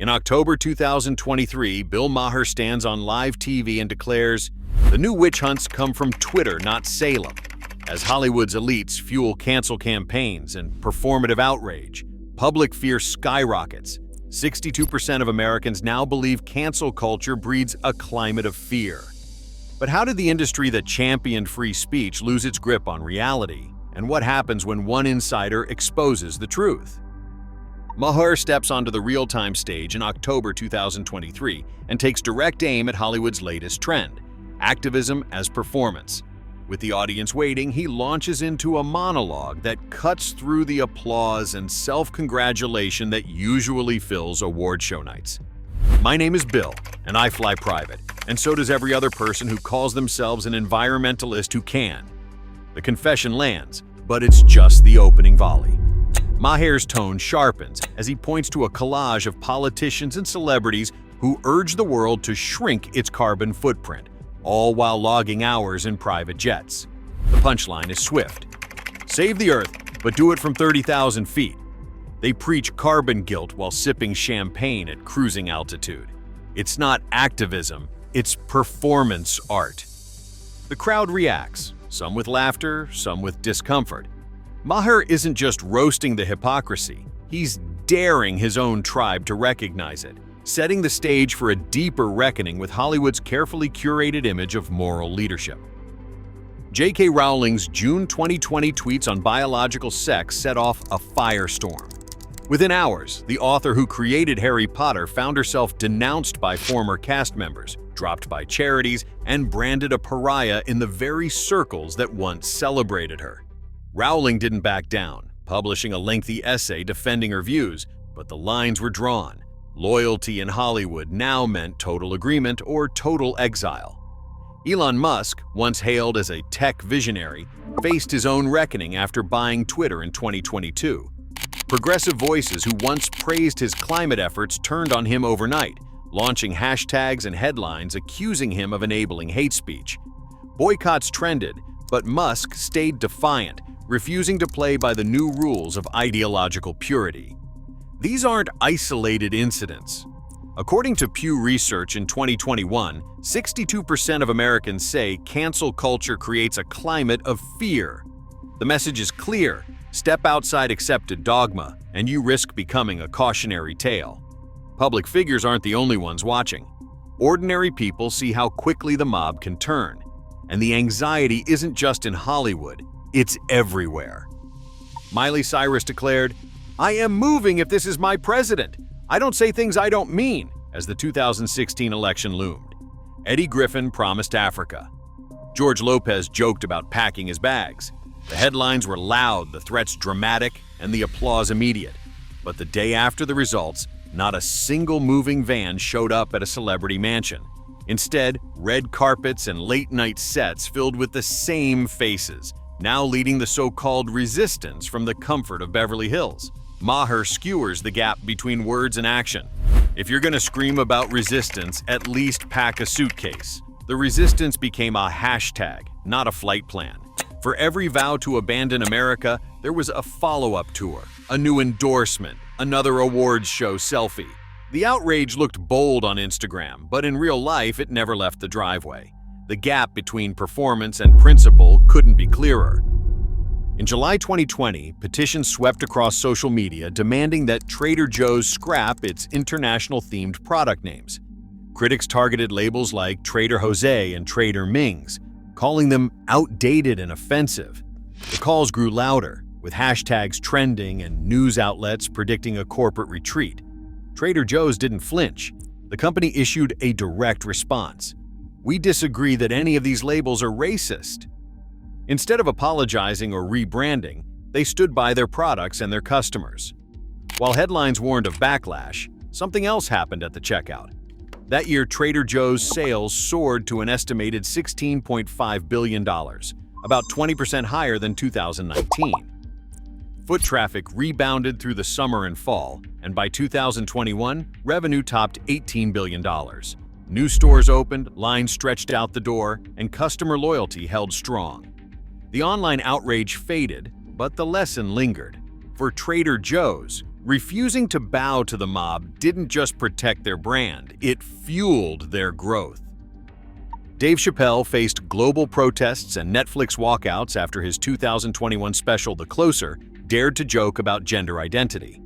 In October 2023, Bill Maher stands on live TV and declares, "The new witch hunts come from Twitter, not Salem." As Hollywood's elites fuel cancel campaigns and performative outrage, public fear skyrockets. 62% of Americans now believe cancel culture breeds a climate of fear. But how did the industry that championed free speech lose its grip on reality? And what happens when one insider exposes the truth? Maher steps onto the real-time stage in October 2023 and takes direct aim at Hollywood's latest trend, activism as performance. With the audience waiting, he launches into a monologue that cuts through the applause and self-congratulation that usually fills award show nights. "My name is Bill, and I fly private, and so does every other person who calls themselves an environmentalist who can." The confession lands, but it's just the opening volley. Maher's tone sharpens as he points to a collage of politicians and celebrities who urge the world to shrink its carbon footprint, all while logging hours in private jets. The punchline is swift. Save the Earth, but do it from 30,000 feet. They preach carbon guilt while sipping champagne at cruising altitude. It's not activism, it's performance art. The crowd reacts, some with laughter, some with discomfort. Maher isn't just roasting the hypocrisy, he's daring his own tribe to recognize it, setting the stage for a deeper reckoning with Hollywood's carefully curated image of moral leadership. J.K. Rowling's June 2020 tweets on biological sex set off a firestorm. Within hours, the author who created Harry Potter found herself denounced by former cast members, dropped by charities, and branded a pariah in the very circles that once celebrated her. Rowling didn't back down, publishing a lengthy essay defending her views, but the lines were drawn. Loyalty in Hollywood now meant total agreement or total exile. Elon Musk, once hailed as a tech visionary, faced his own reckoning after buying Twitter in 2022. Progressive voices who once praised his climate efforts turned on him overnight, launching hashtags and headlines accusing him of enabling hate speech. Boycotts trended, but Musk stayed defiant, refusing to play by the new rules of ideological purity. These aren't isolated incidents. According to Pew Research in 2021, 62% of Americans say cancel culture creates a climate of fear. The message is clear: step outside accepted dogma, and you risk becoming a cautionary tale. Public figures aren't the only ones watching. Ordinary people see how quickly the mob can turn. And the anxiety isn't just in Hollywood, it's everywhere. Miley Cyrus declared, "I am moving if this is my president. I don't say things I don't mean," as the 2016 election loomed. Eddie Griffin promised Africa. George Lopez joked about packing his bags. The headlines were loud, the threats dramatic, and the applause immediate. But the day after the results, not a single moving van showed up at a celebrity mansion. Instead, red carpets and late-night sets filled with the same faces, now leading the so-called resistance from the comfort of Beverly Hills. Maher skewers the gap between words and action. If you're gonna scream about resistance, at least pack a suitcase. The resistance became a hashtag, not a flight plan. For every vow to abandon America, there was a follow-up tour, a new endorsement, another awards show selfie. The outrage looked bold on Instagram, but in real life it never left the driveway. The gap between performance and principle couldn't be clearer. In July 2020, petitions swept across social media demanding that Trader Joe's scrap its international-themed product names. Critics targeted labels like Trader Jose and Trader Ming's, calling them outdated and offensive. The calls grew louder, with hashtags trending and news outlets predicting a corporate retreat. Trader Joe's didn't flinch. The company issued a direct response. "We disagree that any of these labels are racist." Instead of apologizing or rebranding, they stood by their products and their customers. While headlines warned of backlash, something else happened at the checkout. That year, Trader Joe's sales soared to an estimated $16.5 billion, about 20% higher than 2019. Foot traffic rebounded through the summer and fall, and by 2021, revenue topped $18 billion. New stores opened, lines stretched out the door, and customer loyalty held strong. The online outrage faded, but the lesson lingered. For Trader Joe's, Refusing to bow to the mob didn't just protect their brand, it fueled their growth. Dave Chappelle faced global protests and Netflix walkouts after his 2021 special The Closer dared to joke about gender identity.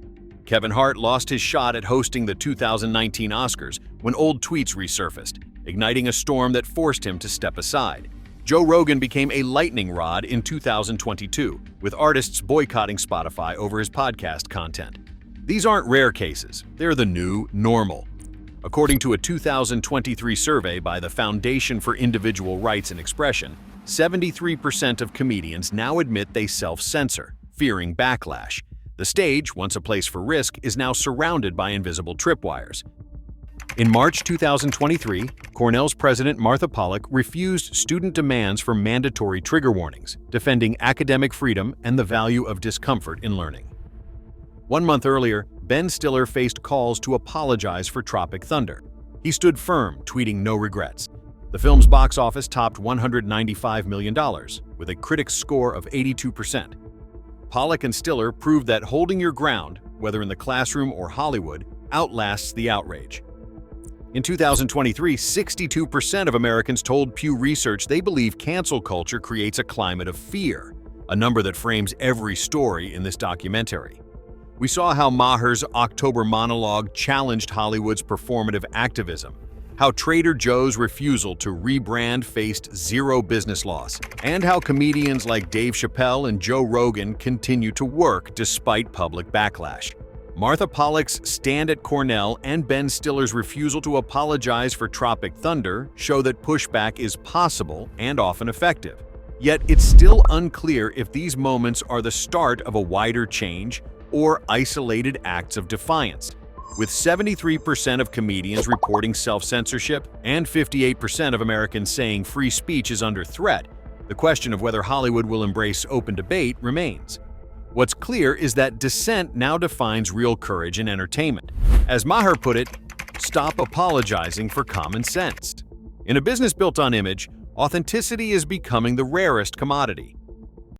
Kevin Hart lost his shot at hosting the 2019 Oscars when old tweets resurfaced, igniting a storm that forced him to step aside. Joe Rogan became a lightning rod in 2022, with artists boycotting Spotify over his podcast content. These aren't rare cases, they're the new normal. According to a 2023 survey by the Foundation for Individual Rights and Expression, 73% of comedians now admit they self-censor, fearing backlash. The stage, once a place for risk, is now surrounded by invisible tripwires. In March 2023, Cornell's president Martha Pollack refused student demands for mandatory trigger warnings, defending academic freedom and the value of discomfort in learning. 1 month earlier, Ben Stiller faced calls to apologize for Tropic Thunder. He stood firm, tweeting no regrets. The film's box office topped $195 million, with a critic's score of 82%. Pollack and Stiller proved that holding your ground, whether in the classroom or Hollywood, outlasts the outrage. In 2023, 62% of Americans told Pew Research they believe cancel culture creates a climate of fear, a number that frames every story in this documentary. We saw how Maher's October monologue challenged Hollywood's performative activism, how Trader Joe's refusal to rebrand faced zero business loss, and how comedians like Dave Chappelle and Joe Rogan continue to work despite public backlash. Martha Pollack's stand at Cornell and Ben Stiller's refusal to apologize for Tropic Thunder show that pushback is possible and often effective. Yet it's still unclear if these moments are the start of a wider change or isolated acts of defiance. With 73% of comedians reporting self-censorship and 58% of Americans saying free speech is under threat, the question of whether Hollywood will embrace open debate remains. What's clear is that dissent now defines real courage in entertainment. As Maher put it, stop apologizing for common sense. In a business built on image, authenticity is becoming the rarest commodity.